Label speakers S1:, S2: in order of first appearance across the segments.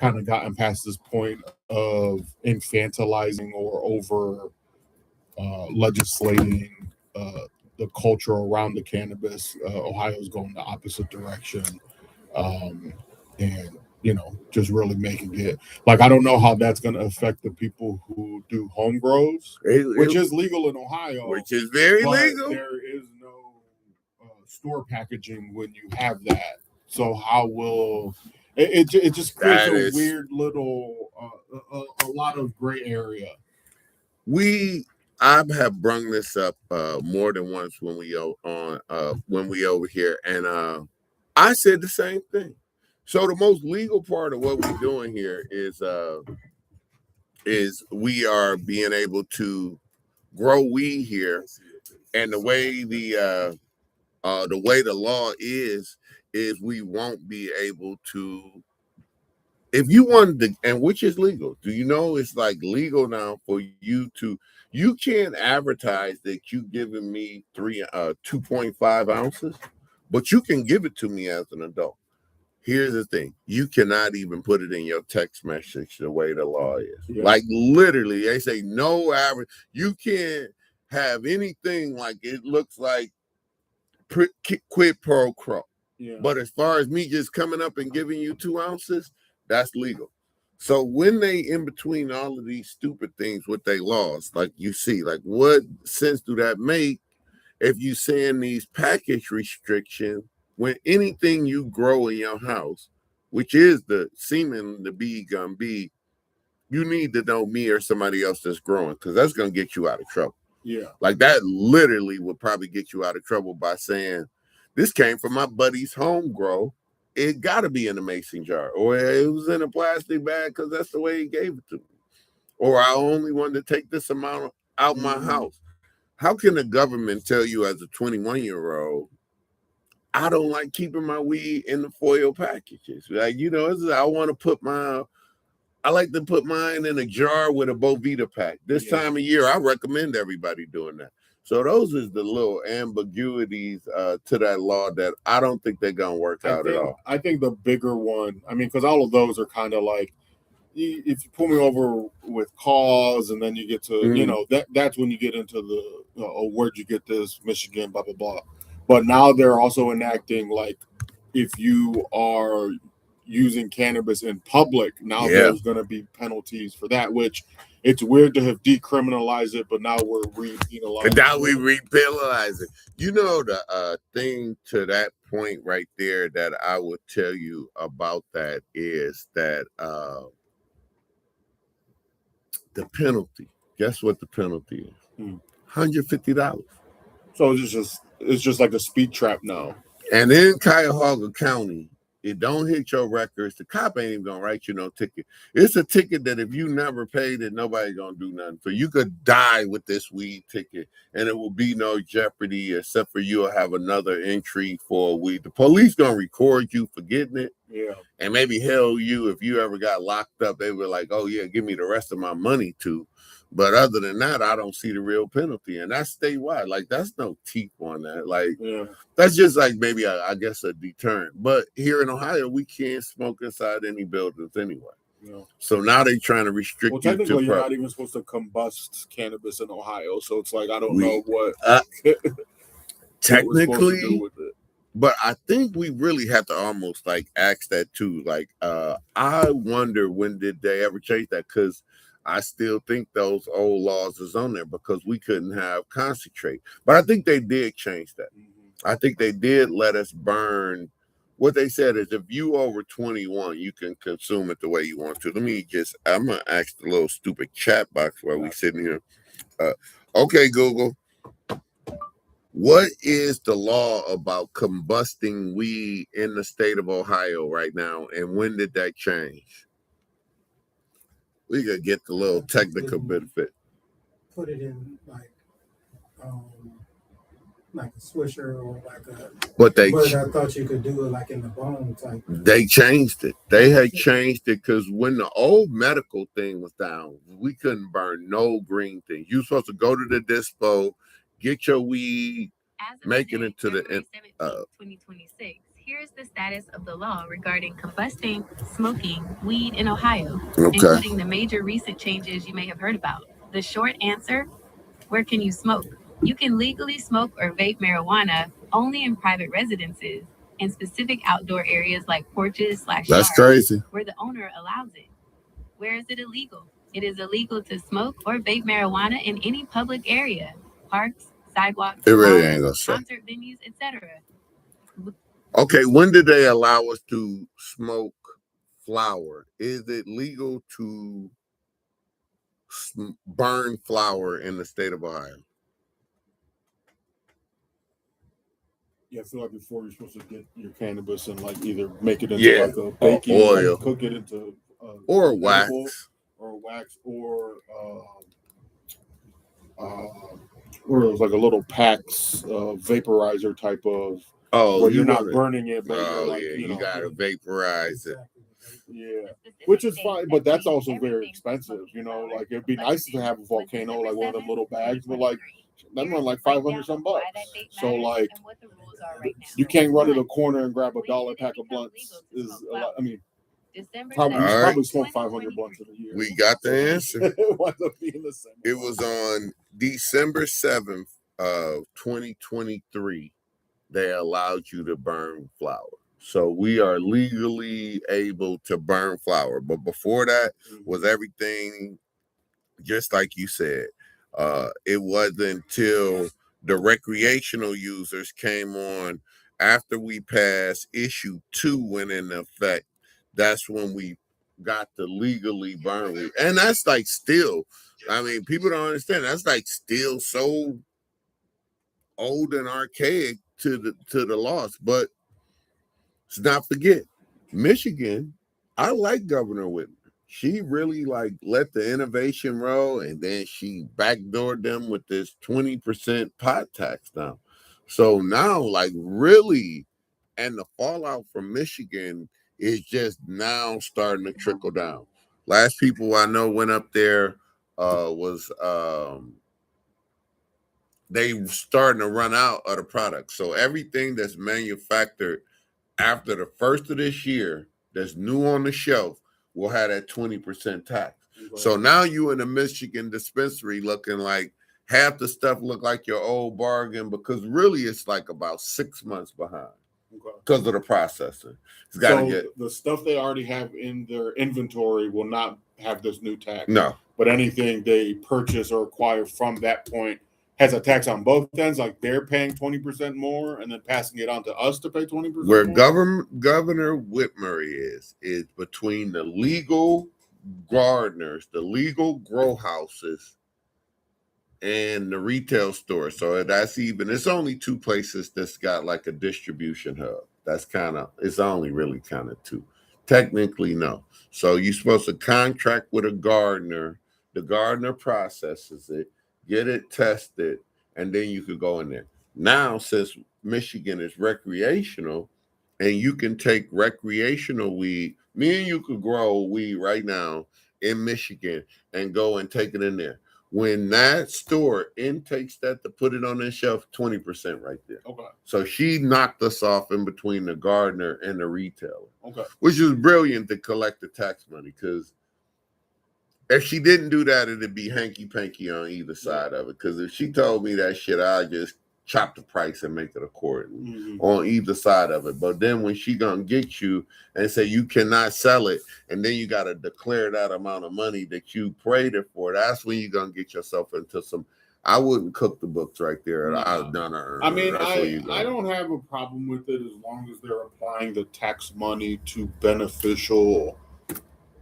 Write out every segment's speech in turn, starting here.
S1: kind of gotten past this point of infantilizing or over legislating the culture around the cannabis. Ohio's going the opposite direction, and just really making it like I don't know how that's going to affect the people who do home grows, which is legal in Ohio,
S2: which is very legal.
S1: There is no store packaging when you have that. So how will it just creates a weird little a lot of gray area.
S2: I have brung this up more than once when we over here, and I said the same thing. So the most legal part of what we're doing here is we are being able to grow weed here, and the way the law is we won't be able to. If you wanted to, and which is legal, do you know it's like legal now for you to, you can't advertise that you giving me 2.5 ounces, but you can give it to me as an adult. Here's the thing, you cannot even put it in your text message the way the law is. Yeah. Like literally, they say no average, you can't have anything like it looks like quid pro quo. Yeah. But as far as me just coming up and giving you 2 ounces, that's legal. So when they in between all of these stupid things with their laws, like you see, like what sense do that make if you saying these package restrictions when anything you grow in your house, which is the seeming to be gonna be, you need to know me or somebody else that's growing, because that's gonna get you out of trouble.
S1: Yeah.
S2: Like that literally would probably get you out of trouble by saying, this came from my buddy's home grow. It got to be in a mason jar, or it was in a plastic bag because that's the way he gave it to me. Or I only wanted to take this amount out my house. How can the government tell you as a 21-year-old, I don't like keeping my weed in the foil packages? Like, I want to put I like to put mine in a jar with a Bovita pack. This time of year, I recommend everybody doing that. So those is the little ambiguities to that law that I don't think they're going to work out at all.
S1: I think the bigger one, because all of those are kind of like, if you pull me over with cause and then you get to, that's when you get into the, where'd you get this, Michigan, blah, blah, blah. But now they're also enacting, like, if you are using cannabis in public, now there's going to be penalties for that, which it's weird to have decriminalized it, but now we're repenalizing it.
S2: Now we repenalize it. The thing to that point right there that I would tell you about that is that the penalty. Guess what the penalty is? $150.
S1: So it's just like a speed trap now.
S2: And in Cuyahoga County, it don't hit your records. The cop ain't even gonna write you no ticket. It's a ticket that if you never paid it, nobody gonna do nothing. So you could die with this weed ticket, and it will be no jeopardy except for you'll have another entry for weed. The police gonna record you for getting it, and maybe hell you if you ever got locked up. They were like, "Oh yeah, give me the rest of my money too." But other than that, I don't see the real penalty, and that's statewide. Like that's no teeth on that. Like that's just like maybe I guess a deterrent. But here in Ohio, we can't smoke inside any buildings anyway. So now they're trying to restrict you.
S1: Technically, you're not even supposed to combust cannabis in Ohio. So it's like I don't know what
S2: technically
S1: to do with it.
S2: But I think we really have to almost like ask that too. Like I wonder when did they ever change that? Because I still think those old laws is on there because we couldn't have concentrate. But I think they did change that. I think they did let us burn. What they said is if you over 21, you can consume it the way you want to. I'm going to ask the little stupid chat box while we sitting here. Okay, Google. What is the law about combusting weed in the state of Ohio right now? And when did that change? We could get the little technical benefit.
S3: Put it in like a swisher or like a. But I thought you could do it like in the bone type.
S2: They changed it. They had changed it because when the old medical thing was down, we couldn't burn no green things. You were supposed to go to the dispo, get your weed, make it into the 2026.
S4: Here's the status of the law regarding combusting, smoking weed in Ohio, including the major recent changes you may have heard about. The short answer: where can you smoke? You can legally smoke or vape marijuana only in private residences and specific outdoor areas like porches /
S2: That's
S4: yards,
S2: crazy.
S4: where the owner allows it. Where is it illegal? It is illegal to smoke or vape marijuana in any public area, parks, sidewalks,
S2: It really
S4: malls,
S2: ain't gonna say.
S4: concert venues, etc.
S2: Okay, when did they allow us to smoke flower? Is it legal to burn flower in the state of Ohio?
S1: Yeah, I feel like before you're supposed to get your cannabis and like either make it into
S2: Yeah,
S1: like a baking,
S2: oil.
S1: like cook it into
S2: Or
S1: edible,
S2: wax.
S1: or wax, or it was like a little PAX vaporizer type of
S2: Oh,
S1: where
S2: you
S1: you're not
S2: wanna-
S1: burning it, but you're
S2: Oh
S1: like,
S2: yeah,
S1: you know,
S2: gotta vaporize it.
S1: yeah, which is fine, but that's also very expensive. You know, like it'd be nice to have a volcano, like one of them little bags, but like that run like $500 some bucks. So like you can't run to the corner and grab $1 pack of blunts. Is a lot. I mean, probably you
S2: All right.
S1: probably smoke 500 blunts in a year.
S2: We got the answer.
S1: It winds up being the same.
S2: It was on December 7th of 2023. They allowed you to burn flower. So we are legally able to burn flower. But before that was everything just like you said. It wasn't until the recreational users came on after we passed issue 2 went into effect. That's when we got to legally burn weed. And that's like still, I mean, people don't understand. That's like still so old and archaic to the laws. But let's not forget, Michigan, I like Governor Whitmer. She really like let the innovation roll, and then she backdoored them with this 20% pot tax now. So now, like really, and the fallout from Michigan is just now starting to trickle down. Last people I know went up there was they starting to run out of the product. So everything that's manufactured after the first of this year that's new on the shelf will have that 20% tax. Okay. So now you in a Michigan dispensary looking like half the stuff look like your old bargain, because really it's like about 6 months behind because of the processor. It's got to get
S1: the stuff they already have in their inventory will not have this new tax.
S2: No,
S1: but anything they purchase or acquire from that point has a tax on both ends. Like they're paying 20% more and then passing it on to us to pay 20%.
S2: Where Governor Whitmer is between the legal gardeners, the legal grow houses, and the retail store. So that's even, it's only 2 places that's got like a distribution hub. That's it's only really kind of 2. Technically, no. So you're supposed to contract with a gardener. The gardener processes it, get it tested, and then you could go in there. Now, since Michigan is recreational, and you can take recreational weed, me and you could grow weed right now in Michigan and go and take it in there. When that store intakes that to put it on their shelf, 20% right there.
S1: Okay.
S2: So she knocked us off in between the gardener and the retailer.
S1: Okay.
S2: Which is brilliant to collect the tax money, because if she didn't do that, it'd be hanky-panky on either side of it. Because if she told me that shit, I'd just chop the price and make it accordingly on either side of it. But then when she gonna get you and say you cannot sell it, and then you got to declare that amount of money that you prayed it for, that's when you're gonna get yourself into some. I wouldn't cook the books right there. I've done it.
S1: I mean, I don't have a problem with it as long as they're applying the tax money to beneficial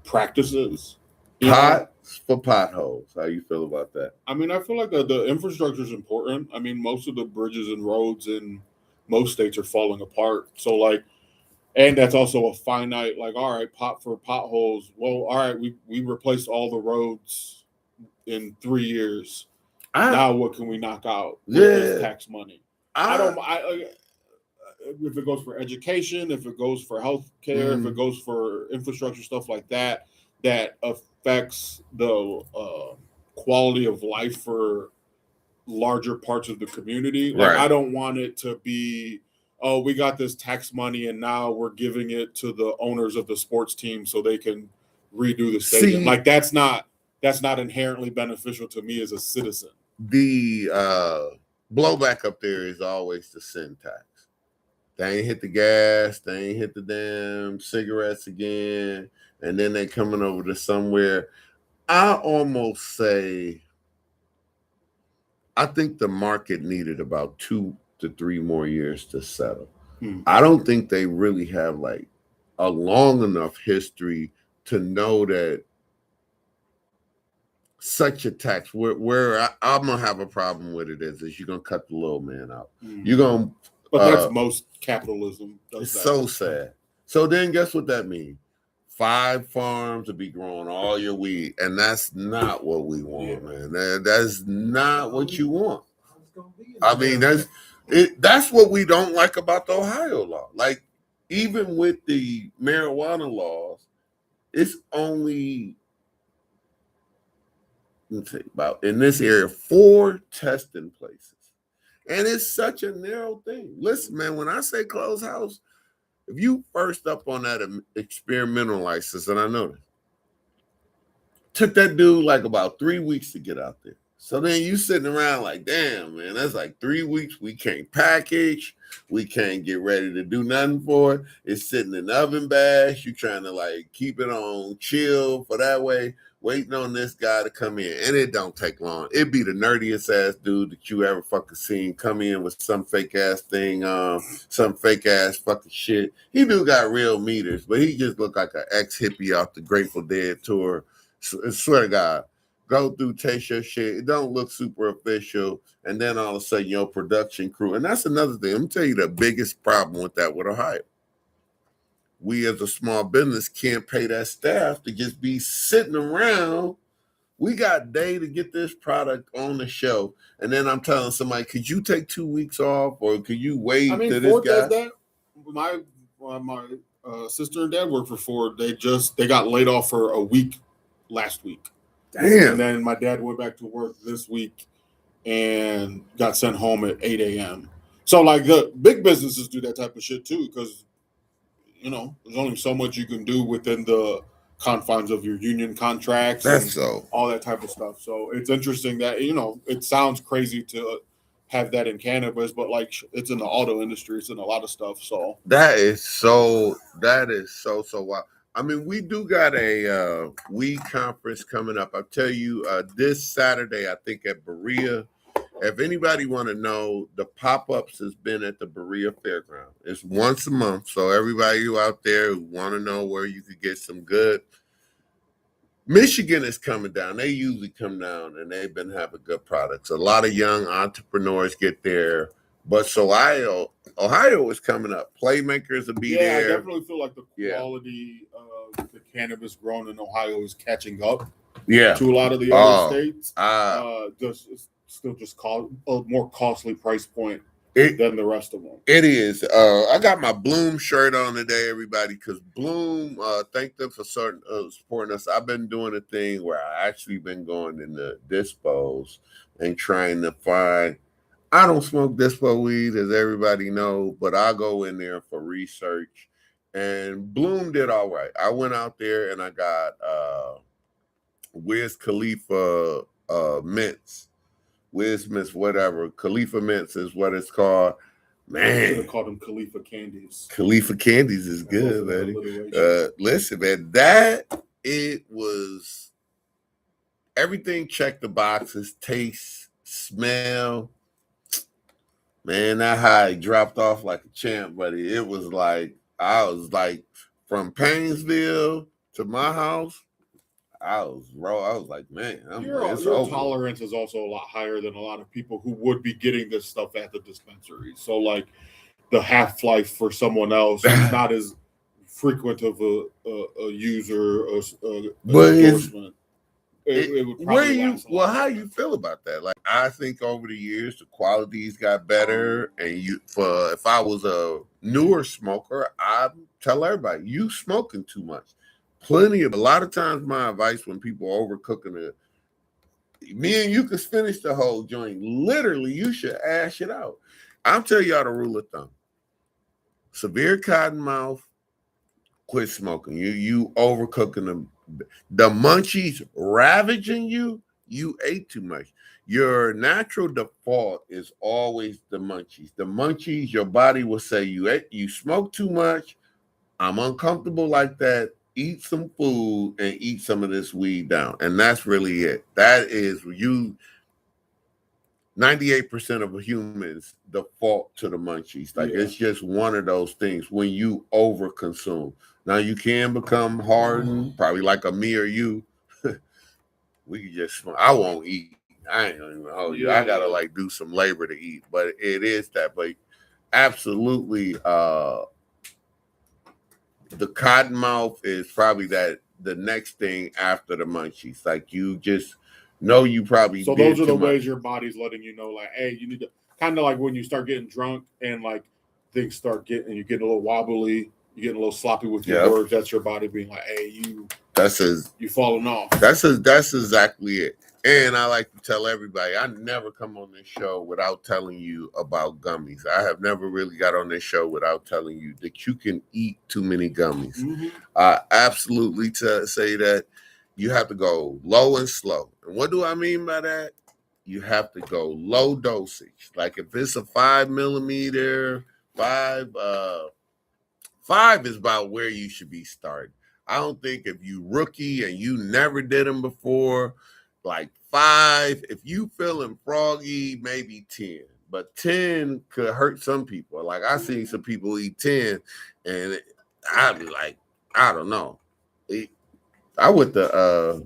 S1: practices.
S2: Pots for potholes. How you feel about that?
S1: I mean, I feel like the infrastructure is important. I mean, most of the bridges and roads in most states are falling apart. So, like, and that's also a finite, like, all right, pot for potholes. Well, all right, we replaced all the roads in 3 years. Now, what can we knock out with this tax money? If it goes for education, if it goes for healthcare, if it goes for infrastructure, stuff like that, that affects the quality of life for larger parts of the community. Like, I don't want it to be oh, we got this tax money and now we're giving it to the owners of the sports team so they can redo the stadium. Like that's not inherently beneficial to me as a citizen.
S2: The blowback up there is always the sin tax. They ain't hit the gas, they ain't hit the damn cigarettes again, and then they coming over to somewhere. I almost say I think the market needed about 2 to 3 more years to settle. I don't think they really have like a long enough history to know that such a tax where I'm gonna have a problem with it is you're gonna cut the little man out. You're gonna,
S1: but that's most capitalism.
S2: It's so sad. So then, guess what that means? 5 farms to be growing all your weed, and that's not what we want, man. That's not what you want. I mean, that's what we don't like about the Ohio law. Like, even with the marijuana laws, it's only, let's say, about in this area 4 testing places, and it's such a narrow thing. Listen, man, when I say closed house, if you first up on that experimental license, and I know this, took that dude like about 3 weeks to get out there. So then you sitting around like, damn, man, that's like 3 weeks. We can't package. We can't get ready to do nothing for it. It's sitting in the oven bash. You trying to like keep it on chill for that way, waiting on this guy to come in. And it don't take long. It be the nerdiest ass dude that you ever fucking seen come in with some fake ass thing, some fake ass fucking shit. He do got real meters, but he just look like an ex-hippie off the Grateful Dead tour. Swear to God. Go through, taste your shit. It don't look super official. And then all of a sudden, your production crew. And that's another thing. Let me tell you the biggest problem with that with Ohio. We as a small business can't pay that staff to just be sitting around. We got day to get this product on the show. And then I'm telling somebody, could you take 2 weeks off or could you wait to this guy?
S1: That. My sister and dad work for Ford. They got laid off for a week last week.
S2: Damn.
S1: And then my dad went back to work this week and got sent home at 8 a.m. So, like, the big businesses do that type of shit, too, because, you know, there's only so much you can do within the confines of your union contracts.
S2: That's so.
S1: All that type of stuff. So, it's interesting that, you know, it sounds crazy to have that in cannabis, but, like, it's in the auto industry. It's in a lot of stuff, so.
S2: That is so wild. I mean, we do got a weed conference coming up. I'll tell you, this Saturday, I think at Berea. If anybody want to know, the pop-ups has been at the Berea Fairground. It's once a month, so everybody who out there who want to know where you could get some good. Michigan is coming down. They usually come down, and they've been having good products. A lot of young entrepreneurs get there. But so Ohio is coming up. Playmakers will be there.
S1: I definitely feel like the quality of the cannabis grown in Ohio is catching up to a lot of the other states. Just call a more costly price point than the rest of them.
S2: It is. I got my Bloom shirt on today, everybody, because Bloom, thank them for supporting us. I've been doing a thing where I actually been going in the dispos and trying to find. I don't smoke dispo weed, as everybody know, but I go in there for research. And Bloom did all right. I went out there and I got Wiz Khalifa mints. Wiz mints, whatever. Khalifa mints is what it's called. Man.
S1: Should have called them Khalifa candies.
S2: Khalifa candies is good, man. Listen, man, it was everything checked the boxes, taste, smell. Man, that high dropped off like a champ, buddy. It was like, I was like, from Painesville to my house, I was like, man,
S1: your tolerance is also a lot higher than a lot of people who would be getting this stuff at the dispensary. So, like, the half-life for someone else is not as frequent of a user endorsement. It would probably
S2: how you feel about that? Like, I think over the years the qualities got better, and if I was a newer smoker, I'd tell everybody you smoking too much. A lot of times my advice when people overcooking it, me and you can finish the whole joint. Literally, you should ash it out. I'll tell y'all the rule of thumb. severe cotton mouth, quit smoking. You overcooking them. The munchies ravaging you. You ate too much. Your natural default is always the munchies. The munchies, your body will say you smoke too much. I'm uncomfortable like that. Eat some food and eat some of this weed down. And that's really it. That is you. 98% of humans default to the munchies. Like it's just one of those things when you overconsume. Now you can become hardened, probably like a me or you. We can just smoke. I won't eat. I ain't gonna even hold you. I gotta like do some labor to eat, but it is that. But absolutely, the cottonmouth is probably the next thing after the munchies. Like you just know you probably.
S1: So those are the ways your body's letting you know, like, hey, you need to kind of like when you start getting drunk and like things start getting, you get a little wobbly, you get a little sloppy with your words. That's your body being like, hey, you falling off.
S2: That's exactly it. And I like to tell everybody, I never come on this show without telling you about gummies. I have never really got on this show without telling you that you can eat too many gummies. Mm-hmm. I absolutely say that you have to go low and slow. And what do I mean by that? You have to go low dosage. Like if it's a 5 millimeter, 5 is about where you should be starting. I don't think if you rookie and you never did them before, like 5, if you feeling froggy, maybe 10. But 10 could hurt some people. Like I seen some people eat 10 and I'd be like, I don't know. I went to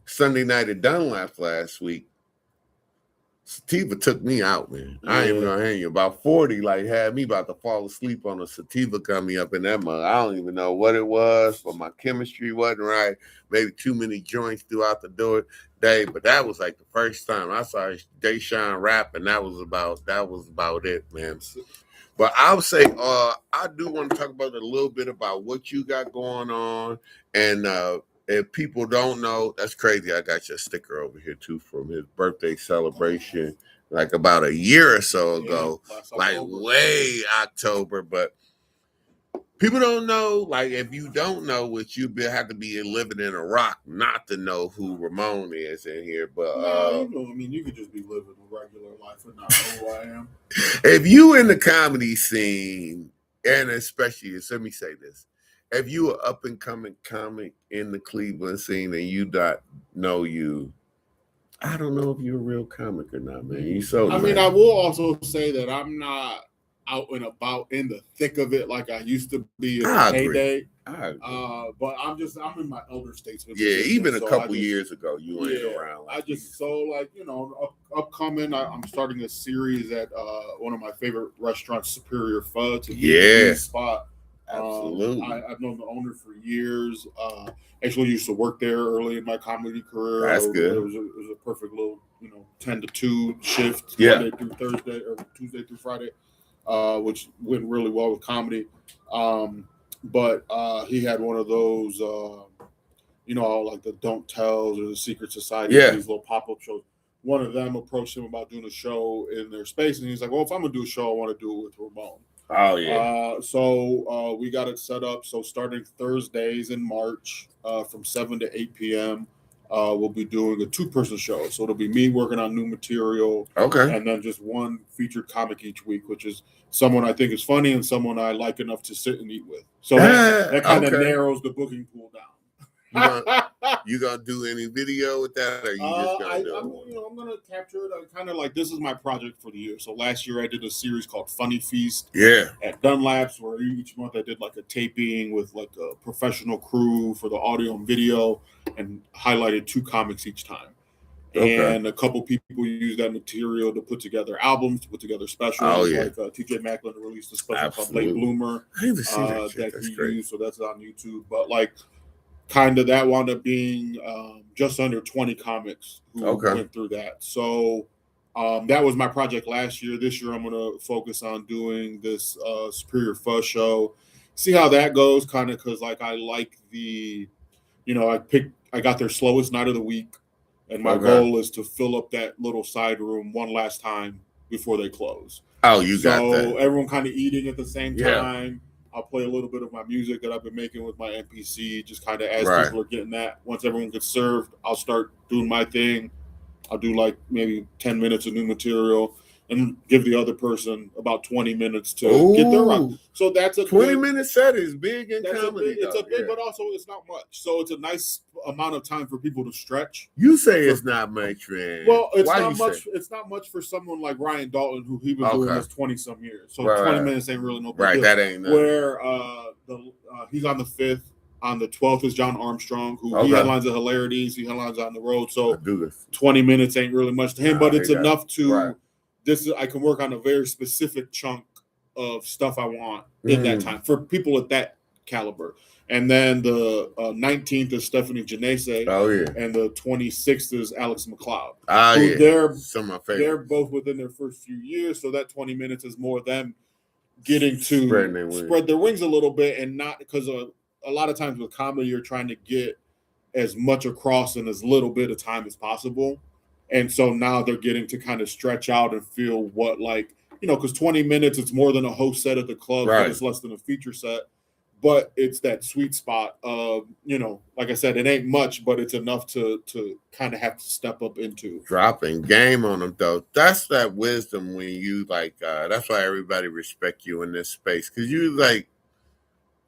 S2: Sunday night at Dunlap last week. Sativa took me out, man. I ain't even gonna hang you. About 40, like had me about to fall asleep on a sativa gummy up in that mug. I don't even know what it was, but my chemistry wasn't right. Maybe too many joints throughout the day. But that was like the first time I saw Deshaun rap, and that was about it, man. But I would say I do want to talk about a little bit about what you got going on, and if people don't know, that's crazy. I got your sticker over here too from his birthday celebration, like about a year or so ago, like way October. But people don't know, like if you don't know, what you have to be living in a rock not to know who Ramon is in here. But
S1: you could just be living a regular life and not know who I am.
S2: If you in the comedy scene, and especially, let me say this. If you are up and coming comic in the Cleveland scene and you don't know you, I don't know if you're a real comic or not, man. I
S1: mean, I will also say that I'm not out and about in the thick of it like I used to be in the heyday. But I'm in my elder statesman.
S2: Yeah, even a couple years ago, you ain't around.
S1: Like upcoming. I'm starting a series at one of my favorite restaurants, Superior Pho. To spot.
S2: Absolutely.
S1: I've known the owner for years. Actually used to work there early in my comedy career.
S2: That's good.
S1: It was a perfect little 10 to 2 shift, Monday through Thursday or Tuesday through Friday, which went really well with comedy. But he had one of those like the Don't Tells or the Secret Society, these little pop-up shows. One of them approached him about doing a show in their space, and he's like, well, if I'm gonna do a show, I want to do it with Ramon.
S2: Oh yeah.
S1: So we got it set up. So starting Thursdays in March, from 7 to 8 p.m., we'll be doing a 2-person show. So it'll be me working on new material.
S2: Okay.
S1: And then just one featured comic each week, which is someone I think is funny and someone I like enough to sit and eat with. So that kind of narrows the booking pool down.
S2: You gonna do any video with that, or you just gonna do it?
S1: I'm gonna capture it. I kind of like, this is my project for the year. So last year I did a series called Funny Feast. At Dunlap's, where each month I did like a taping with like a professional crew for the audio and video, and highlighted 2 comics each time. And a couple people used that material to put together albums, to put together specials. Like TJ Macklin released a special called Late Bloomer that he used. So that's on YouTube. But like, kind of that wound up being just under 20 comics who went through that. So that was my project last year. This year I'm going to focus on doing this Superior Pho show. See how that goes, kind of, because like I like I got their slowest night of the week, and my goal is to fill up that little side room one last time before they close.
S2: Oh, you got that.
S1: So everyone kind of eating at the same time. I'll play a little bit of my music that I've been making with my MPC, just kind of as people are getting that. Once everyone gets served, I'll start doing my thing. I'll do like maybe 10 minutes of new material and give the other person about 20 minutes to get their rock. So that's a
S2: 20-minute set is big in comedy.
S1: It's a big, but also it's not much. So it's a nice amount of time for people to stretch.
S2: You say it's not much, man.
S1: Well, it's not much. It's not much for someone like Ryan Dalton, who he been doing this 20-some years. So 20 minutes ain't really no big deal.
S2: That ain't nothing.
S1: Where he's on the 5th. On the 12th is John Armstrong, who he headlines the Hilarities. He headlines on the road. So 20 minutes ain't really much to him, but it's enough to I can work on a very specific chunk of stuff I want in that time for people at that caliber. And then the 19th is Stephanie Janese. And the 26th is Alex McLeod. They're some of my favorites. They're both within their first few years, so that 20 minutes is more them getting to spread their wings a little bit, and not because a lot of times with comedy, you're trying to get as much across in as little bit of time as possible. And so now they're getting to kind of stretch out and feel what, like, because 20 minutes, it's more than a host set at the club, but it's less than a feature set. But it's that sweet spot of, like I said, it ain't much, but it's enough to kind of have to step up into.
S2: Dropping game on them, though. That's that wisdom when you, like, that's why everybody respect you in this space. Because you, like,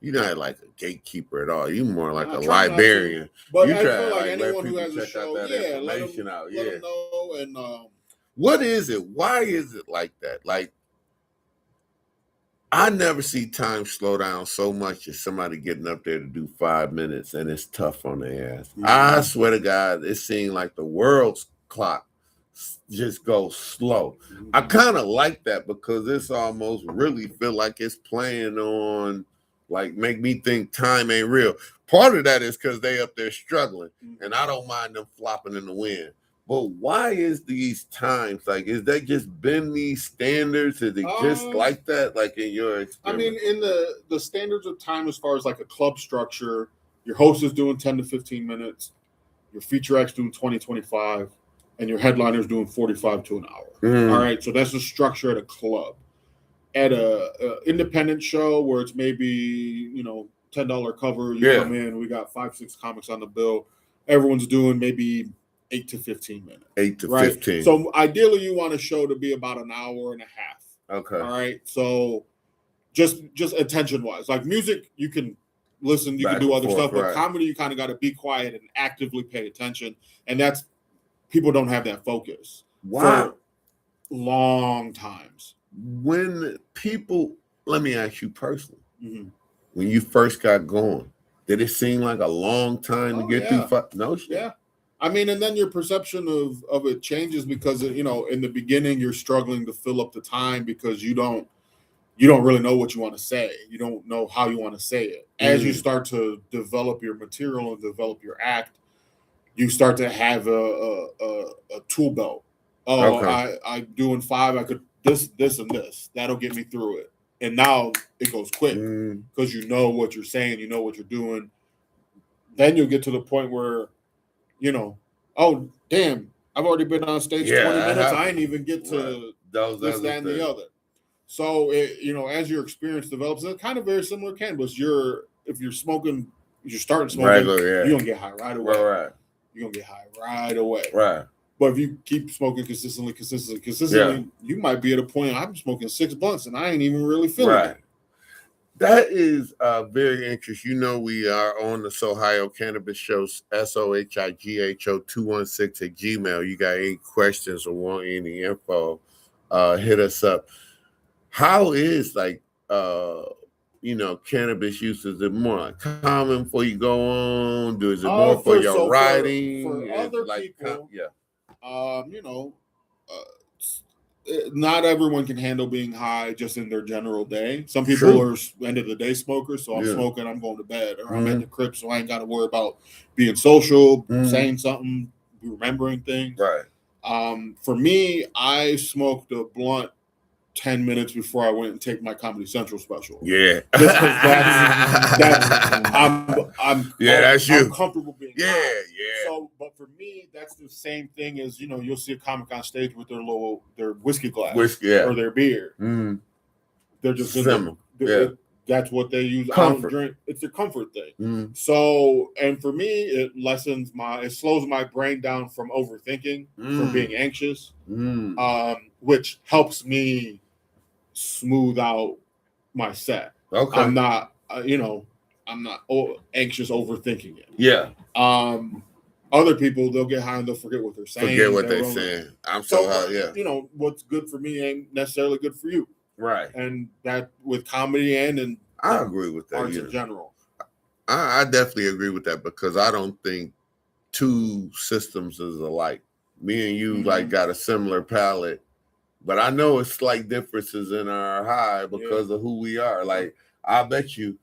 S2: you're not like a gatekeeper at all. You're more like a librarian.
S1: But
S2: you
S1: I
S2: try
S1: feel like
S2: let
S1: anyone
S2: people
S1: who has a
S2: check
S1: show,
S2: out that information
S1: let them know. And
S2: what is it? Why is it like that? Like, I never see time slow down so much as somebody getting up there to do 5 minutes, and it's tough on their ass. Mm-hmm. I swear to God, it seems like the world's clock just goes slow. Mm-hmm. I kind of like that because it's almost really feel like it's playing on, like, make me think time ain't real. Part of that is because they up there struggling, and I don't mind them flopping in the wind. But why is these times, like, is that just been these standards? Is it just like that, like in your experience?
S1: I mean, in the standards of time as far as like a club structure, your host is doing 10 to 15 minutes, your feature act's doing 20, 25, and your headliner's doing 45 to an hour. All right, so that's the structure at a club. At a independent show where it's maybe, $10 cover, you come in, we got 5-6 comics on the bill, everyone's doing maybe 8 to 15 minutes.
S2: 8 to 15.
S1: So ideally you want a show to be about an hour and a half.
S2: Okay.
S1: All right. So just attention wise, like music, you can listen, you can do other stuff, but comedy, you kind of got to be quiet and actively pay attention. And that's, people don't have that focus.
S2: Wow.
S1: For long times.
S2: When people, let me ask you personally, when you first got going, did it seem like a long time to get through? No shit.
S1: Yeah. I mean, and then your perception of it changes because, in the beginning, you're struggling to fill up the time because you don't really know what you want to say. You don't know how you want to say it. As you start to develop your material and develop your act, you start to have a tool belt. I'm doing 5. I could this, and this. That'll get me through it. And now it goes quick because you know what you're saying, you know what you're doing. Then you'll get to the point where, oh, damn, I've already been on stage 20 minutes. I ain't even get to this, that, and the other. So, as your experience develops, it's kind of very similar to Cannabis. If you're smoking, you're starting smoking, you're going to get high right away.
S2: Right.
S1: You're going to get high right away.
S2: Right.
S1: But if you keep smoking consistently, you might be at a point, I'm smoking 6 blunts and I ain't even really feeling it.
S2: That is very interesting. We are on the Sohigho Cannabis Show, SOHIGHO 216 at Gmail. You got any questions or want any info, hit us up. How is, like, cannabis use? Is it more like common before you go on? Is it more for your writing?
S1: For other people, not everyone can handle being high just in their general day. Some people are end of the day smokers, so I'm smoking, I'm going to bed, or I'm at the crib, so I ain't got to worry about being social, saying something, remembering things.
S2: Right.
S1: For me, I smoked a blunt 10 minutes before I went and take my Comedy Central special.
S2: Yeah.
S1: Just because I'm
S2: that's you.
S1: I'm comfortable being
S2: Yeah,
S1: loud.
S2: yeah.
S1: So, but for me, that's the same thing as, you know, you'll see a comic on stage with their whiskey glass or their beer.
S2: Mm.
S1: They're just
S2: similar. Yeah.
S1: That's what they use.
S2: Comfort.
S1: I don't drink. It's a comfort thing.
S2: Mm.
S1: So, and for me, it slows my brain down from overthinking, from being anxious, which helps me smooth out my set.
S2: Okay.
S1: I'm not, I'm not anxious overthinking it.
S2: Yeah.
S1: Other people, they'll get high and they'll forget what they're saying.
S2: Forget what they're saying. I'm so high, yeah.
S1: You know, what's good for me ain't necessarily good for you.
S2: Right.
S1: And that with comedy and
S2: I agree with that.
S1: Arts in general.
S2: I definitely agree with that because I don't think two systems is alike. Me and you like got a similar palette, but I know it's slight differences in our high because of who we are. Like I bet you,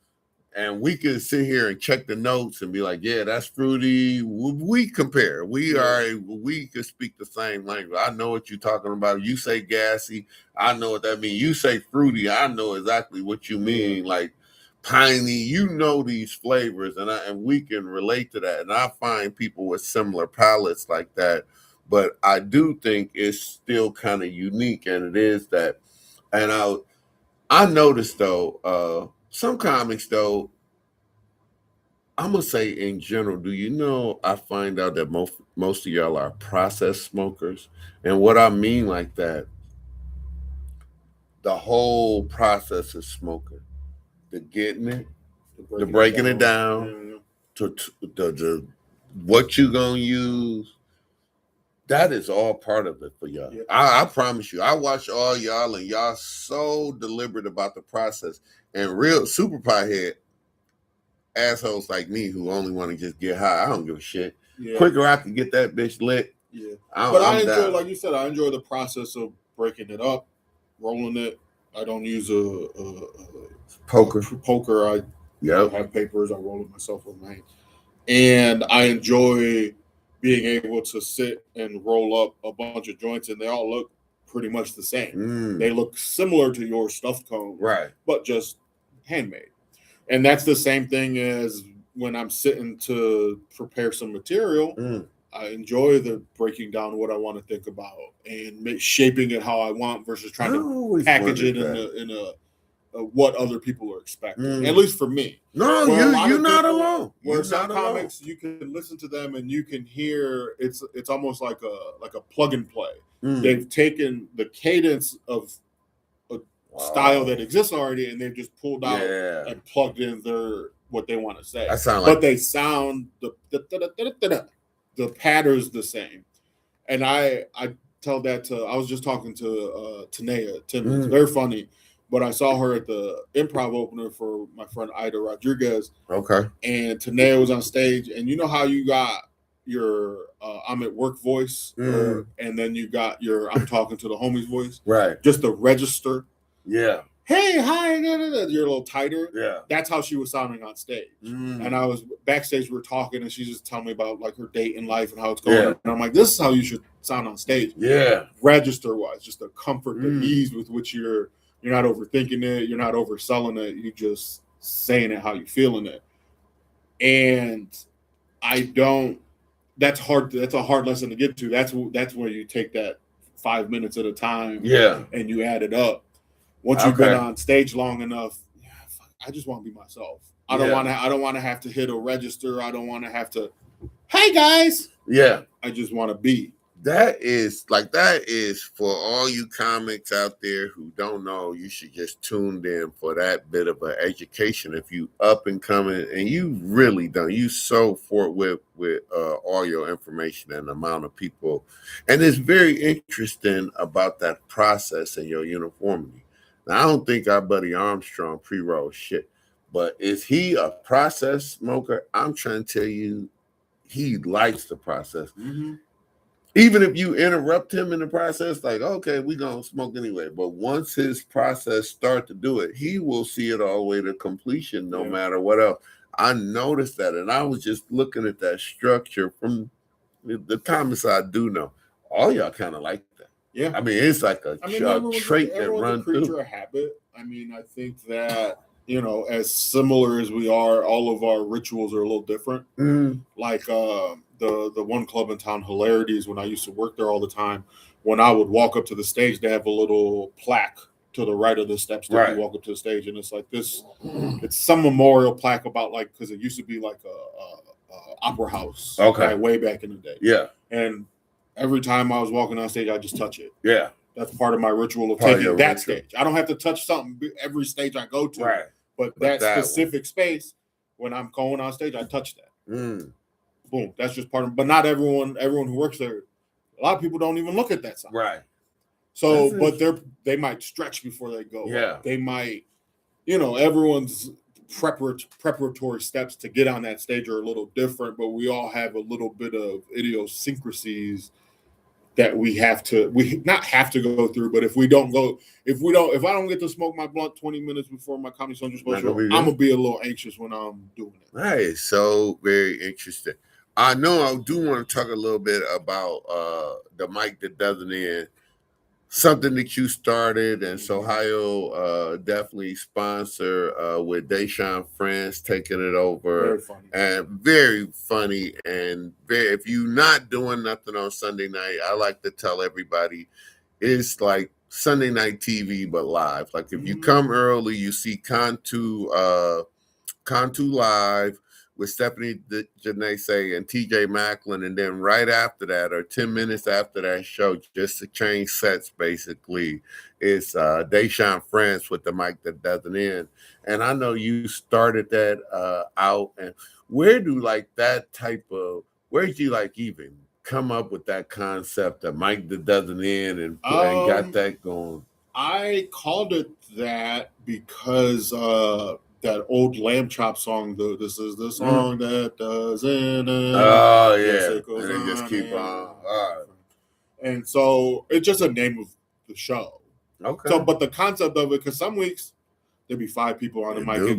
S2: and we could sit here and check the notes and be like, yeah, that's fruity. We compare. We could speak the same language. I know what you're talking about. You say gassy. I know what that means. You say fruity. I know exactly what you mean. Like piney, you know these flavors, and we can relate to that. And I find people with similar palates like that. But I do think it's still kind of unique, and it is that. And I noticed though, some comics though, I'm gonna say in general, do you know I find out that most of y'all are process smokers? And what I mean like that, the whole process is smoking. The getting it, the breaking it down, to what you gonna use. That is all part of it for y'all. Yeah. I promise you. I watch all y'all, and y'all so deliberate about the process. And real super piehead assholes like me who only want to just get high. I don't give a shit. Yeah. Quicker I can get that bitch lit.
S1: Yeah. But I enjoy, down. Like you said, I enjoy the process of breaking it up, rolling it. I don't use a
S2: poker.
S1: I have papers. I roll it myself with my hand. And I enjoy being able to sit and roll up a bunch of joints, and they all look pretty much the same. They look similar to your stuffed cone,
S2: right?
S1: But just handmade. And that's the same thing as when I'm sitting to prepare some material. I enjoy the breaking down what I want to think about and shaping it how I want versus trying to package it in a what other people are expecting. At least for me.
S2: No, you're not alone.
S1: Where some comics you can listen to them and you can hear it's almost like a plug and play. They've taken the cadence of a style that exists already and they've just pulled out and plugged in what they want to say. But they sound the pattern's the same. And I tell that to I was just talking to Tanea Timmons, very funny. But I saw her at the improv opener for my friend Ida Rodriguez.
S2: Okay.
S1: And Tanea was on stage. And you know how you got your I'm at work voice, and then you got your I'm talking to the homies voice.
S2: Right.
S1: Just the register.
S2: Yeah.
S1: Hey, hi, you're a little tighter.
S2: Yeah.
S1: That's how she was sounding on stage. And I was backstage, we were talking, and she's just telling me about like her date in life and how it's going. Yeah. And I'm like, this is how you should sound on stage.
S2: Yeah.
S1: Register wise, just the comfort, the ease with which you're not overthinking it. You're not overselling it. You're just saying it how you're feeling it. And that's hard. That's a hard lesson to get to. That's where you take that 5 minutes at a time.
S2: Yeah.
S1: And you add it up. Once you've been on stage long enough, I just want to be myself. I don't want to have to hit a register. I don't want to have to, hey guys.
S2: Yeah.
S1: I just want to be.
S2: That is for all you comics out there who don't know, you should just tune in for that bit of an education. If you up and coming and you really don't, you so forward with all your information and the amount of people. And it's very interesting about that process and your uniformity. Now, I don't think our buddy Armstrong pre-roll shit, but is he a process smoker? I'm trying to tell you, he likes the process. Even if you interrupt him in the process, like, okay, we gonna smoke anyway. But once his process start to do it, he will see it all the way to completion, no matter what else. I noticed that, and I was just looking at that structure from the comics I do know. All y'all kind of like that.
S1: Yeah.
S2: I mean, it's like a trait that runs through.
S1: Creature of habit. I mean, I think that, you know, as similar as we are, all of our rituals are a little different. Like the one club in town, Hilarities, when I used to work there all the time, when I would walk up to the stage, they have a little plaque to the right of the steps that you walk up to the stage, and it's like this. It's some memorial plaque about, like, because it used to be like a opera house, way back in the day.
S2: Yeah,
S1: and every time I was walking on stage, I just touch it.
S2: Yeah,
S1: that's part of my ritual of taking that stage. I don't have to touch something every stage I go to, but that specific space, when I'm going on stage, I touch that. Boom, that's just part of. But not everyone who works there. A lot of people don't even look at that sign.
S2: Right.
S1: So, but they might stretch before they go.
S2: Yeah.
S1: They might, you know, everyone's preparatory steps to get on that stage are a little different, but we all have a little bit of idiosyncrasies that we not have to go through, but if I don't get to smoke my blunt 20 minutes before my Comedy Central special, I'm gonna be a little anxious when I'm doing it.
S2: Right. So very interesting. I know I do want to talk a little bit about the mic that doesn't end. Something that you started, and Sohigho definitely sponsor with Deshaun France taking it over.
S1: Very funny.
S2: And very funny. And if you're not doing nothing on Sunday night, I like to tell everybody it's like Sunday night TV but live. Like if you come early, you see Cantu live with Stephanie Janae and TJ Macklin, and then right after that, or 10 minutes after that show, just to change sets, basically, is Deshaun France with the mic that doesn't end. And I know you started that out. And where'd you even come up with that concept, the mic that doesn't end, and got that going?
S1: I called it that because that old Lamb Chop song, this is the song that doesn't end.
S2: Oh, yeah. And they just keep on.
S1: And so it's just a name of the show.
S2: Okay.
S1: So, but the concept of it, because some weeks there'd be 5 people on the mic.
S2: We'll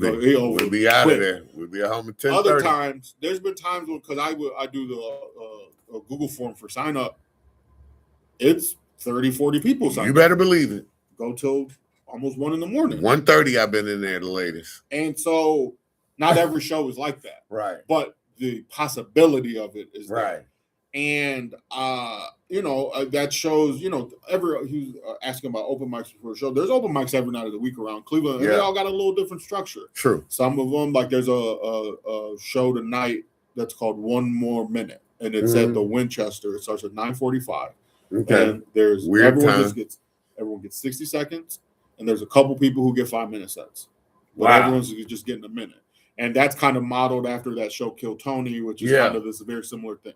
S2: be out of there. We'll be at home at 10:30.
S1: Other times, there's been times because I do the Google form for sign up. It's 30, 40 people sign up.
S2: You better believe it.
S1: Go till almost 1 a.m.
S2: 1:30, I've been in there the latest.
S1: And so not every show is like that.
S2: Right.
S1: But the possibility of it is
S2: right.
S1: There. And that shows, he was asking about open mics before the show. There's open mics every night of the week around Cleveland, and they all got a little different structure.
S2: True.
S1: Some of them, like there's a show tonight that's called 1 More Minute, and it's at the Winchester. It starts at 9:45.
S2: Okay.
S1: And there's everyone gets 60 seconds. And there's a couple people who get 5-minute sets. But everyone's just getting a minute. And that's kind of modeled after that show Kill Tony, which is kind of this very similar thing.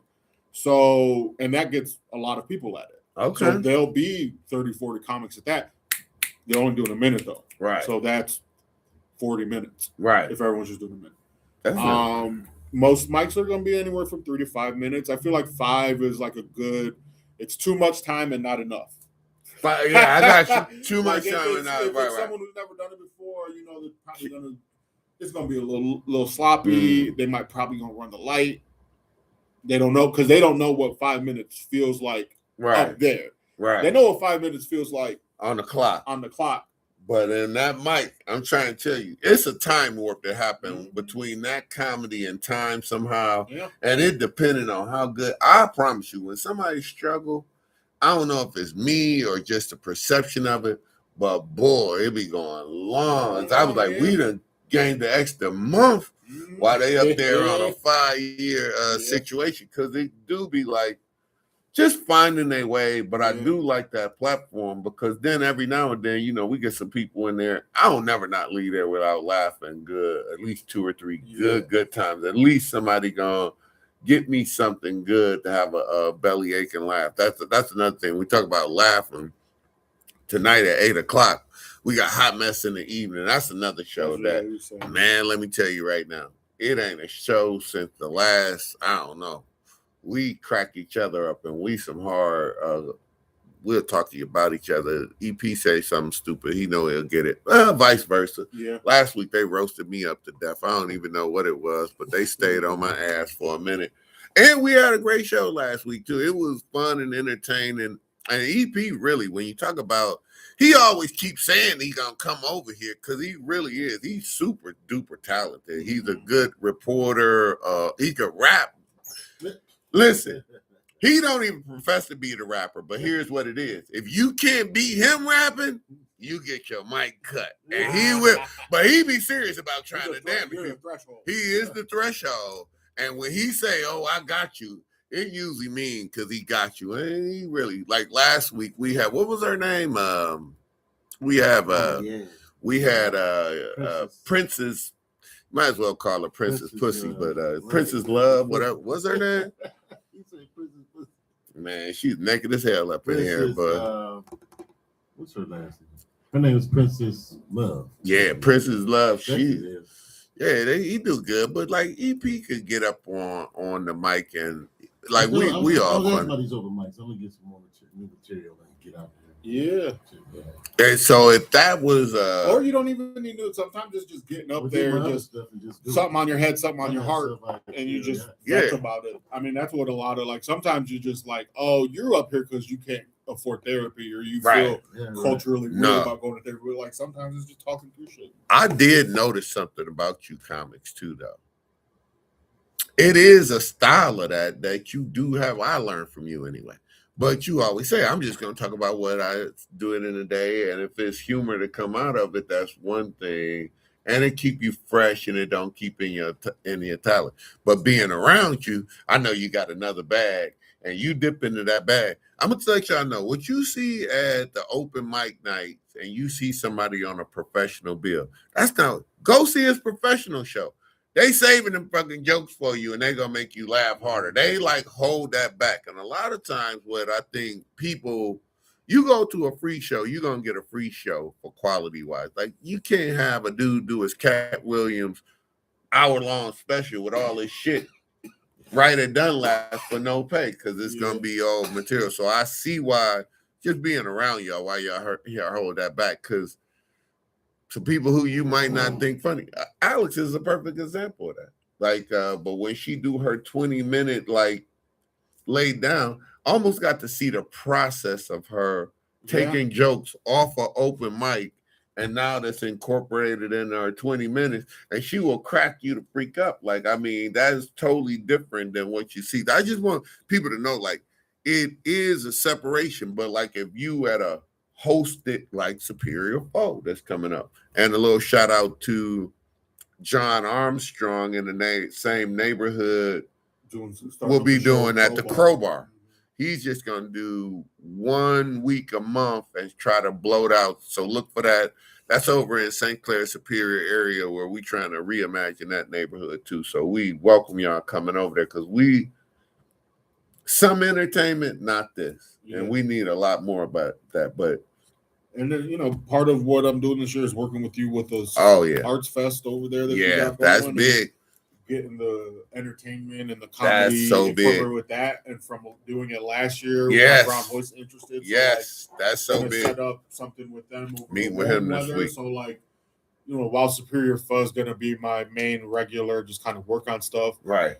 S1: So, and that gets a lot of people at it.
S2: Okay.
S1: So there'll be 30, 40 comics at that. They're only doing a minute though.
S2: Right.
S1: So that's 40 minutes.
S2: Right.
S1: If everyone's just doing a minute. Most mics are going to be anywhere from 3 to 5 minutes. I feel like 5 is like it's too much time and not enough.
S2: Yeah, I got you. Too much time.
S1: If it's someone who's never done it before, they're probably it's gonna be a little sloppy. They might probably gonna run the light. They don't know because they don't know what 5 minutes feels like up there.
S2: Right.
S1: They know what 5 minutes feels like
S2: on the clock. But in that mic, I'm trying to tell you, it's a time warp that happened between that comedy and time somehow.
S1: Yeah.
S2: And it depended on how good. I promise you, when somebody struggle, I don't know if it's me or just the perception of it, but boy, it be going long. I was like, we done gained the extra month while they up there on a 5-year situation, because they do be like just finding their way. But I do like that platform, because then every now and then, we get some people in there. I don't never not leave there without laughing good, at least 2 or 3 good times. At least somebody gone. Get me something good to have a belly ache and laugh. That's another thing. We talk about laughing tonight at 8:00. We got Hot Mess in the evening. That's another show man, let me tell you right now, it ain't a show since the last, I don't know. We crack each other up, and we some hard, we'll talk to you about each other. EP say something stupid, he know he'll get it. Vice versa.
S1: Yeah.
S2: Last week they roasted me up to death. I don't even know what it was, but they stayed on my ass for a minute. And we had a great show last week too. It was fun and entertaining. And EP really, when you talk about, he always keeps saying he gonna come over here because he really is. He's super duper talented. He's a good reporter. He could rap. Listen, he don't even profess to be the rapper, but here's what it is. If you can't beat him rapping, you get your mic cut. And he will, but he be serious about trying to damage you. He is the threshold. And when he say, "Oh, I got you," it usually means because he got you. And he really, like last week we had, what was her name? We had Princess, might as well call her Princess Pussy, but Princess Love, whatever. What's her name? Man, she's naked as hell up in here, but
S5: what's her last name? Her name is Princess Love.
S2: Yeah, Princess Love. He do good, but like EP could get up on the mic and like we all fun.
S5: Everybody's over mics. I'm gonna get some more new material and get out there.
S1: Yeah.
S2: And so if that was
S1: or you don't even need to, sometimes it's just getting up there and just something on your head, something on your heart, and you just think about it. I mean, that's what a lot of like sometimes you just like, oh, you're up here because you can't afford therapy or you feel culturally weird about going to therapy. Like sometimes it's just talking through shit.
S2: I did notice something about you comics too, though. It is a style of that you do have. I learned from you anyway. But you always say, I'm just going to talk about what I do it in a day. And if it's humor to come out of it, that's one thing. And it keep you fresh and it don't keep in your talent. But being around you, I know you got another bag and you dip into that bag. I'm going to let y'all know what you see at the open mic nights and you see somebody on a professional bill. That's not, go see his professional show. They saving them fucking jokes for you and they gonna make you laugh harder. They like hold that back. And a lot of times what I think people, you go to a free show, you're gonna get a free show for quality wise. Like you can't have a dude do his Cat Williams hour-long special with all this shit right at Dunlap for no pay because it's gonna be old material. So I see why just being around y'all, why y'all hold that back, because to people who you might not think funny. Alex is a perfect example of that. Like, but when she do her 20-minute, like, laid down, almost got to see the process of her taking jokes off of open mic, and now that's incorporated in her 20 minutes, and she will crack you to freak up. Like, I mean, that is totally different than what you see. I just want people to know, like, it is a separation, but, like, if you at a hosted like Superior Foe that's coming up. And a little shout out to John Armstrong in the same neighborhood. We'll be doing at the Crowbar. He's just going to do 1 week a month and try to blow it out. So look for that. That's over in St. Clair Superior area where we trying to reimagine that neighborhood too. So we welcome y'all coming over there because some entertainment, not this. Yeah. And we need a lot more about that. But
S1: and then, you know, part of what I'm doing this year is working with you with those Arts Fest over there.
S2: That's big.
S1: Getting the entertainment and the comedy with that, and from doing it last year, Brown Voice interested.
S2: So that's so big.
S1: Set up something with them.
S2: Meet with him this week.
S1: So like, you know, while Superior Fuzz gonna be my main regular, just kind of work on stuff.
S2: Right.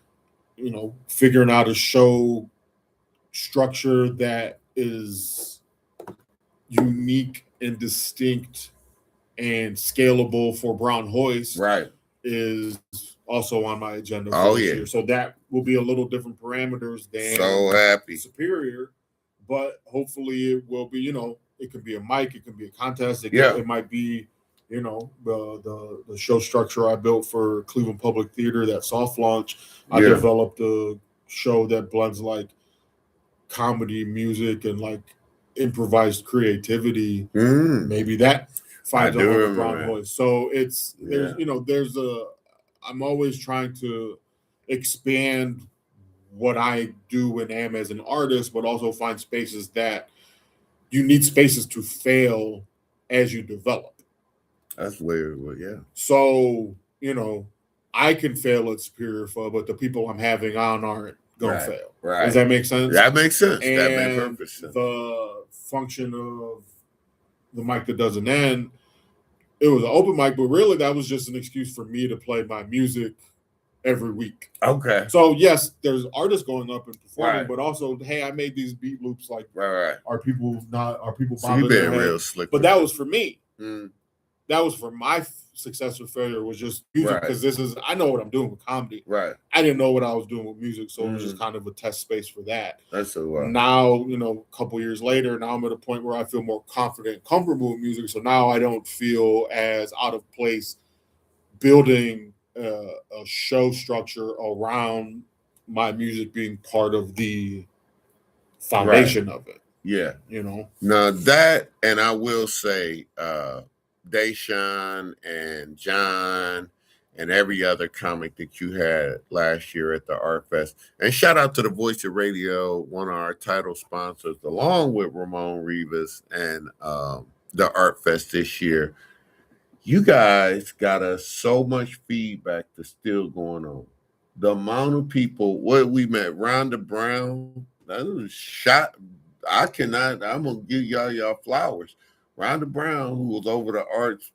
S1: You know, figuring out a show structure that is unique and distinct and scalable for Brown Hoist is also on my agenda for this year. So that will be a little different parameters than Superior, but hopefully it will be, you know, it can be a mic, it can be a contest, it might be, you know, the show structure I built for Cleveland Public Theater, that soft launch. I developed a show that blends like comedy, music, and like improvised creativity. Maybe that finds a home with Brown Voice. So I'm always trying to expand what I do and am as an artist, but also find spaces that you need spaces to fail as you develop.
S2: That's weird. Well,
S1: So, you know, I can fail at Superior Foe, but the people I'm having on aren't gonna fail.
S2: Right.
S1: Does that make sense?
S2: That makes sense.
S1: And
S2: that makes perfect sense.
S1: The function of the mic that doesn't end, it was an open mic, but really that was just an excuse for me to play my music every week.
S2: Okay.
S1: So yes, there's artists going up and performing,
S2: Right.
S1: but also, hey, I made these beat loops. Like,
S2: Right.
S1: are people
S2: So you
S1: bobbing their
S2: being
S1: head?
S2: real slick.
S1: But that was for me.
S2: Mm.
S1: That was for my success or failure was just music, because I know what I'm doing with comedy.
S2: Right.
S1: I didn't know what I was doing with music, so it was just kind of a test space for that.
S2: That's so wow.
S1: Now, a couple years later, now I'm at a point where I feel more confident and comfortable with music. So now I don't feel as out of place building a show structure around my music being part of the foundation of it.
S2: Yeah.
S1: Now
S2: that, and I will say, Deshaun and John and every other comic that you had last year at the Art Fest. And shout out to the Voice of Radio, one of our title sponsors, along with Ramon Rivas and the Art Fest this year. You guys got us so much feedback that's still going on. The amount of people, what we met, Rhonda Brown, that was shot. I'm going to give y'all flowers. Rhonda Brown, who was over the arts,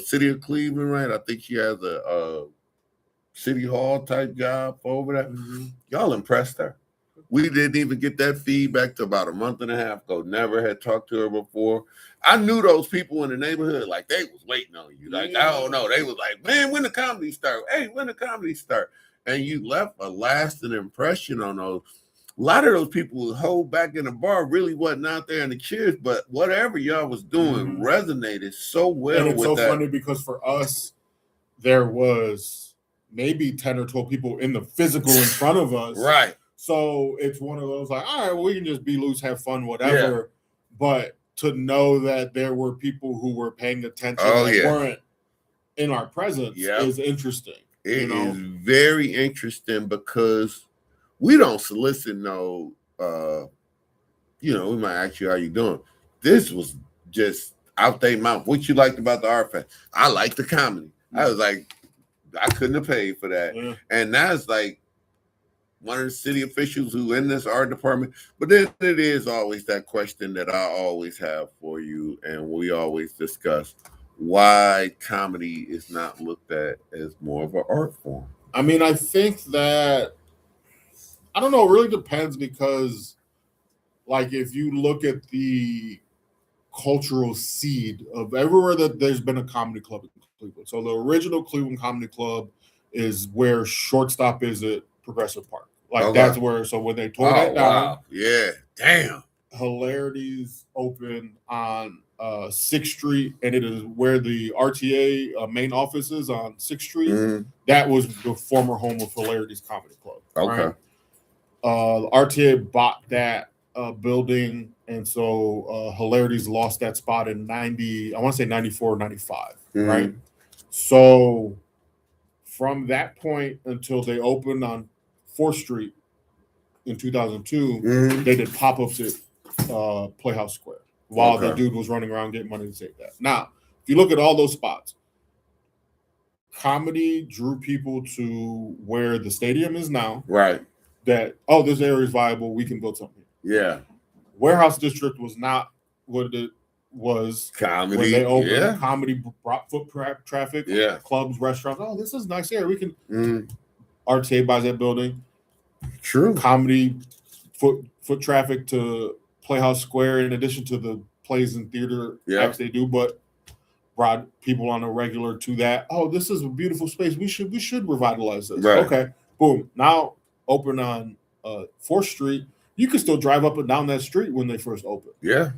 S2: City of Cleveland, right? I think she has a City Hall type job over there. Mm-hmm. Y'all impressed her. We didn't even get that feedback till about a month and a half ago. Never had talked to her before. I knew those people in the neighborhood, like they was waiting on you. Like, I don't know. They was like, man, when the comedy start? Hey, when the comedy start? And you left a lasting impression on those. A lot of those people who hold back in the bar really wasn't out there in the cheers, but whatever y'all was doing resonated so well.
S1: And it's so funny because for us, there was maybe 10 or 12 people in the physical in front of us.
S2: Right.
S1: So it's one of those like, all right, well, we can just be loose, have fun, whatever. Yeah. But to know that there were people who were paying attention that weren't in our presence is interesting.
S2: It is very interesting because we don't solicit no, we might ask you how you doing. This was just out their mouth. What you liked about the Art Fest? I liked the comedy. I was like, I couldn't have paid for that. Yeah. And that's like one of the city officials who in this art department. But then it is always that question that I always have for you, and we always discuss why comedy is not looked at as more of an art form.
S1: I mean, I think that, I don't know, it really depends because, like, if you look at the cultural seed of everywhere that there's been a comedy club in Cleveland. So the original Cleveland Comedy Club is where Shortstop is at Progressive Park. Like, that's where, so when they tore that down.
S2: Yeah, damn.
S1: Hilarities open on 6th Street, and it is where the RTA main office is on 6th Street. Mm-hmm. That was the former home of Hilarities Comedy Club.
S2: Okay.
S1: Right? RTA bought that building, and so Hilarities lost that spot in 94 or 95, right? So from that point until they opened on 4th Street in 2002, they did pop-ups at Playhouse Square while the dude was running around getting money to take that. Now, if you look at all those spots, comedy drew people to where the stadium is now.
S2: Right.
S1: That, this area is viable, we can build something.
S2: Yeah.
S1: Warehouse District was not what it was.
S2: Comedy.
S1: When they opened, comedy brought foot traffic, clubs, restaurants. Oh, this is nice area. We can. RTA buys that building.
S2: True.
S1: Comedy, foot traffic to Playhouse Square, in addition to the plays and theater acts they do, but brought people on a regular to that. Oh, this is a beautiful space. We should revitalize this. Right. Okay. Boom. Now open on 4th Street. You could still drive up and down that street when they first opened.
S2: Yeah.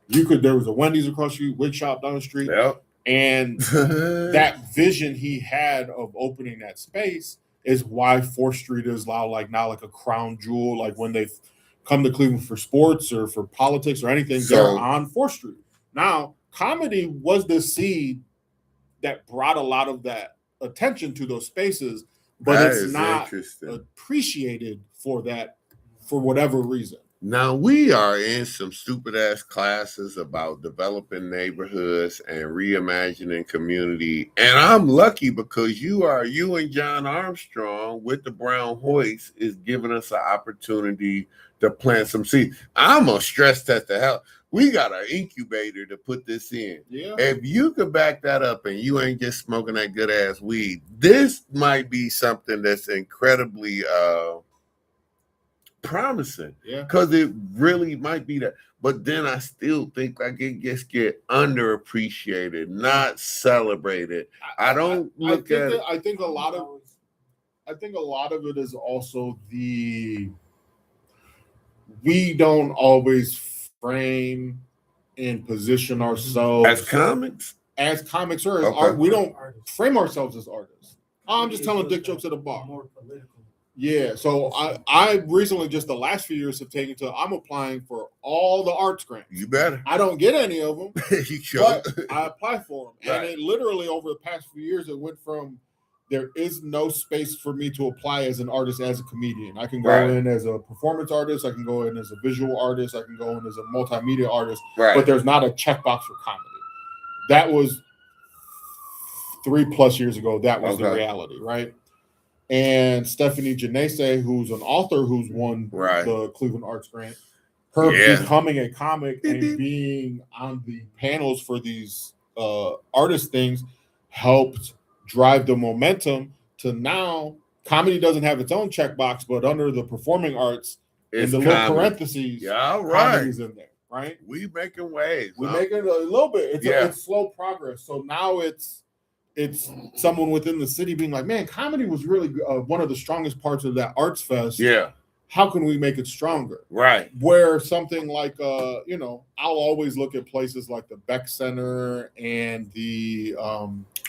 S1: There was a Wendy's across the street, wig shop down the street.
S2: Yep.
S1: And that vision he had of opening that space is why 4th Street is now like a crown jewel. Like when they come to Cleveland for sports or for politics or anything, they're on 4th Street. Now, comedy was the seed that brought a lot of that attention to those spaces, but it's not appreciated for that for whatever reason.
S2: Now, we are in some stupid ass classes about developing neighborhoods and reimagining community. And I'm lucky because you and John Armstrong with the Brown Hoist is giving us an opportunity to plant some seeds. I'm going to stress that the hell. We got an incubator to put this in.
S1: Yeah.
S2: If you could back that up and you ain't just smoking that good ass weed, this might be something that's incredibly promising.
S1: Yeah.
S2: Because it really might be that. But then I still think like it just get underappreciated, not celebrated. I don't look at it.
S1: I think a lot of it is also we don't always frame and position ourselves
S2: As comics
S1: or as art. We don't frame ourselves as artists. I'm just telling dick jokes at a bar.
S3: More political.
S1: Yeah, so I recently, just the last few years, have taken to I'm applying for all the arts grants.
S2: You better.
S1: I don't get any of them,
S2: You sure?
S1: but I apply for them.
S2: Right.
S1: And it literally, over the past few years, it went from there is no space for me to apply as an artist, as a comedian. I can go in as a performance artist. I can go in as a visual artist. I can go in as a multimedia artist.
S2: Right.
S1: But there's not a checkbox for comedy. That was 3+ years ago. That was the reality, right? And Stephanie Janese, who's an author who's won the Cleveland Arts Grant, her becoming a comic and being on the panels for these artist things helped drive the momentum to now comedy doesn't have its own checkbox, but under the performing arts, in the little parentheses, comedy's in there, right?
S2: We making waves.
S1: We making it a little bit. It's slow progress. So now it's someone within the city being like, man, comedy was really one of the strongest parts of that Arts Fest.
S2: Yeah.
S1: How can we make it stronger?
S2: Right.
S1: Where something like, I'll always look at places like the Beck Center and the,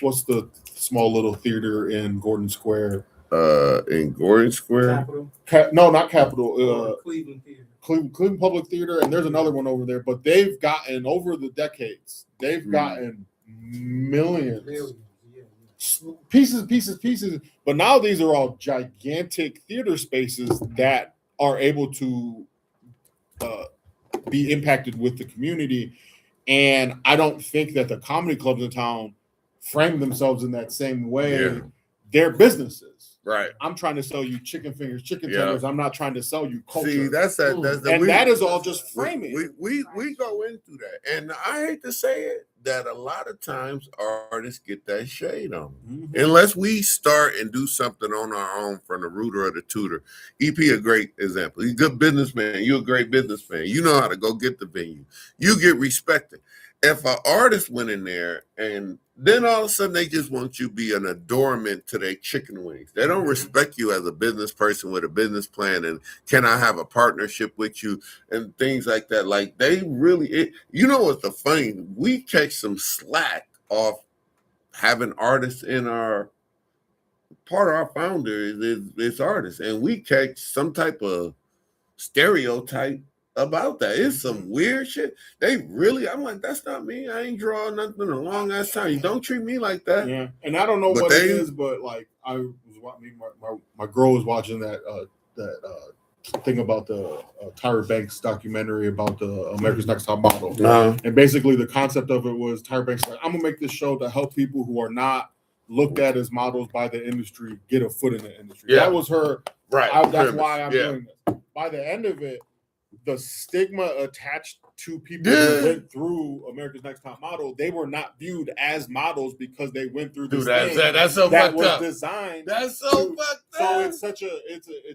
S1: what's the small little theater in Gordon Square?
S2: In Gordon Square?
S3: Capitol?
S1: No, not Capitol.
S3: Cleveland Theater.
S1: Cleveland Public Theater, and there's another one over there. But they've gotten, over the decades, gotten millions. Pieces. But now these are all gigantic theater spaces that are able to be impacted with the community. And I don't think that the comedy clubs in town frame themselves in that same way.
S2: Yeah.
S1: They're businesses.
S2: Right.
S1: I'm trying to sell you chicken fingers, chicken tenders. I'm not trying to sell you culture.
S2: See,
S1: that is all just framing.
S2: We go into that. And I hate to say it, that a lot of times artists get that shade on them. Mm-hmm. Unless we start and do something on our own from the rooter or the tutor. EP a great example. He's a good businessman. You're a great businessman. You know how to go get the venue. You get respected. If an artist went in there and then all of a sudden they just want you to be an adornment to their chicken wings. They don't respect you as a business person with a business plan and can I have a partnership with you and things like that. Like they really, you know what's the funny? We catch some slack off having artists in our, part of our founder is artists. And we catch some type of stereotype about that. It's some weird shit. I'm like, that's not me. I ain't drawing nothing in a long ass time. You don't treat me like that.
S1: Yeah. And I don't know what it is, but like my girl was watching that thing about the Tyra Banks documentary about the America's Next Top Model. And basically the concept of it was Tyra Banks like, I'm gonna make this show to help people who are not looked at as models by the industry get a foot in the industry. Yeah. That was her.
S2: Right.
S1: That's why I'm doing this. By the end of it, the stigma attached to people who went through America's Next Top Model, they were not viewed as models because they went through this thing
S2: that's so
S1: that
S2: fucked
S1: was
S2: up.
S1: Designed.
S2: That's so fucked up.
S1: So it's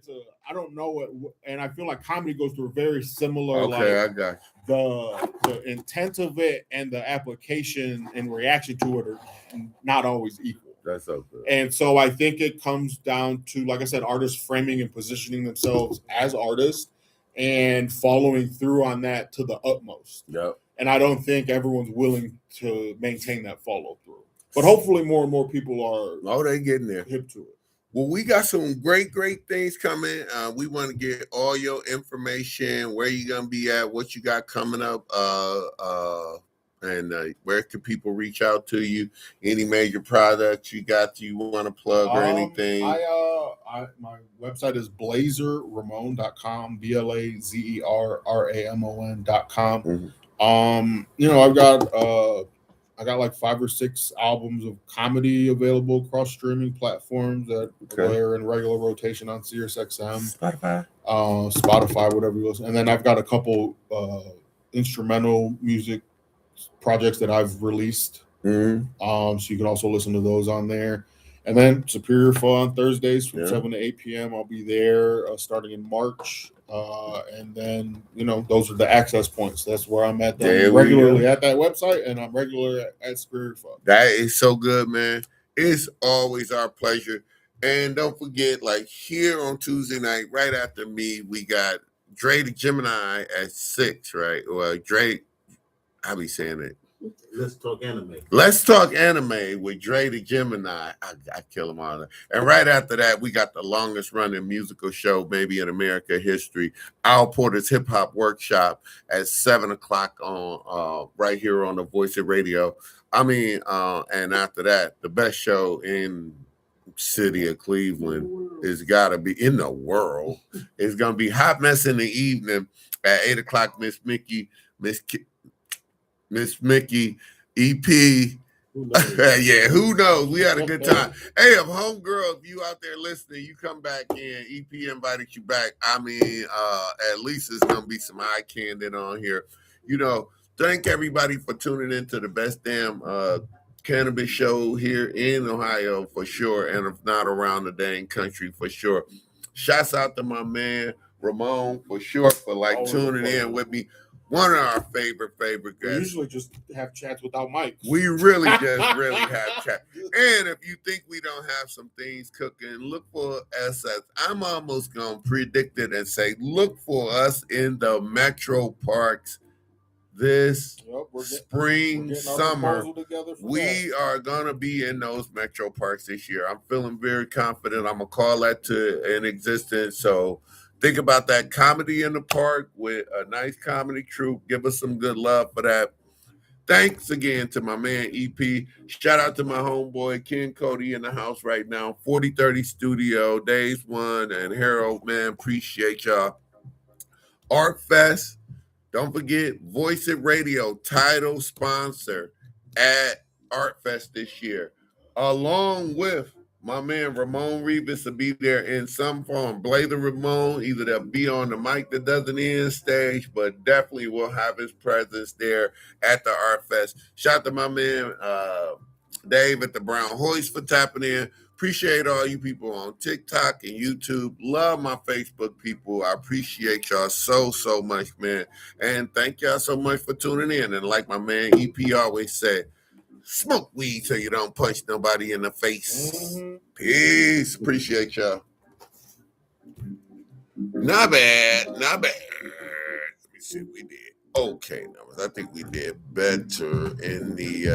S1: a I don't know what, and I feel like comedy goes through a very similar.
S2: Okay, I got
S1: you. The intent of it and the application and reaction to it are not always equal.
S2: That's so good.
S1: And so I think it comes down to, like I said, artists framing and positioning themselves as artists and following through on that to the utmost.
S2: Yep.
S1: And I don't think everyone's willing to maintain that follow through. But hopefully more and more people are
S2: they getting there.
S1: Hip to it.
S2: Well, we got some great things coming. We want to get all your information, where you're gonna be at, what you got coming up, and where can people reach out to you? Any major products you want to plug or anything?
S1: My website is blazerramon.com, BLAZERRAMON.com.
S2: Mm-hmm.
S1: I got like 5 or 6 albums of comedy available across streaming platforms that are in regular rotation on SiriusXM, Spotify, whatever you listen. And then I've got a couple instrumental music projects that I've released. So you can also listen to those on there. And then Superior Fun Thursdays from 7 to 8 p.m. I'll be there starting in March. And then, those are the access points. That's where I'm at. I'm regularly at that website, and I'm regular at Superior Fun.
S2: That is so good, man. It's always our pleasure. And don't forget, like here on Tuesday night, right after me, we got Dre the Gemini at 6, right? Well, Dre, I be saying it.
S5: Let's talk anime.
S2: Let's talk anime with Dre the Gemini. I kill him all. And right after that, we got the longest running musical show maybe in America history, Al Porter's Hip Hop Workshop at 7 o'clock on right here on the Voice of Radio. And after that, the best show in city of Cleveland is gotta be in the world. It's gonna be Hot Mess in the Evening at 8 o'clock. Miss Mickey, EP. Yeah, who knows? We had a good time. Hey, if homegirl, if you out there listening, you come back in. EP invited you back. At least there's gonna be some eye candy on here. Thank everybody for tuning in to the best damn cannabis show here in Ohio for sure, and if not around the dang country for sure. Shouts out to my man Ramon for sure for tuning in with me. One of our favorite guests.
S1: We usually just have chats without mics.
S2: We really have chat. And if you think we don't have some things cooking, look for us. I'm almost going to predict it and say, look for us in the metro parks this spring, summer. We are going to be in those metro parks this year. I'm feeling very confident. I'm going to call that to an existence. So think about that, comedy in the park with a nice comedy troupe. Give us some good love for that. Thanks again to my man EP. Shout out to my homeboy Ken Cody in the house right now. 4030 Studio, Days One and Harold, man. Appreciate y'all. Art Fest. Don't forget, Voice It Radio, title sponsor at Art Fest this year, along with my man Ramon Rivas will be there in some form. Blazer Ramon, either they'll be on the mic that doesn't end stage, but definitely will have his presence there at the Art Fest. Shout out to my man Dave at the Brown Hoist for tapping in. Appreciate all you people on TikTok and YouTube. Love my Facebook people. I appreciate y'all so much, man. And thank y'all so much for tuning in. And like my man EP always said, smoke weed so you don't punch nobody in the face. Peace. Appreciate y'all. Not bad. Let me see what we did. Okay, numbers. I think we did better in the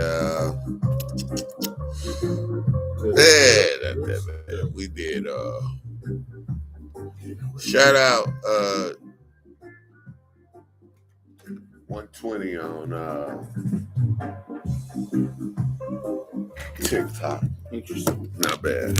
S2: we did shout out 120 on TikTok. Interesting. Not bad.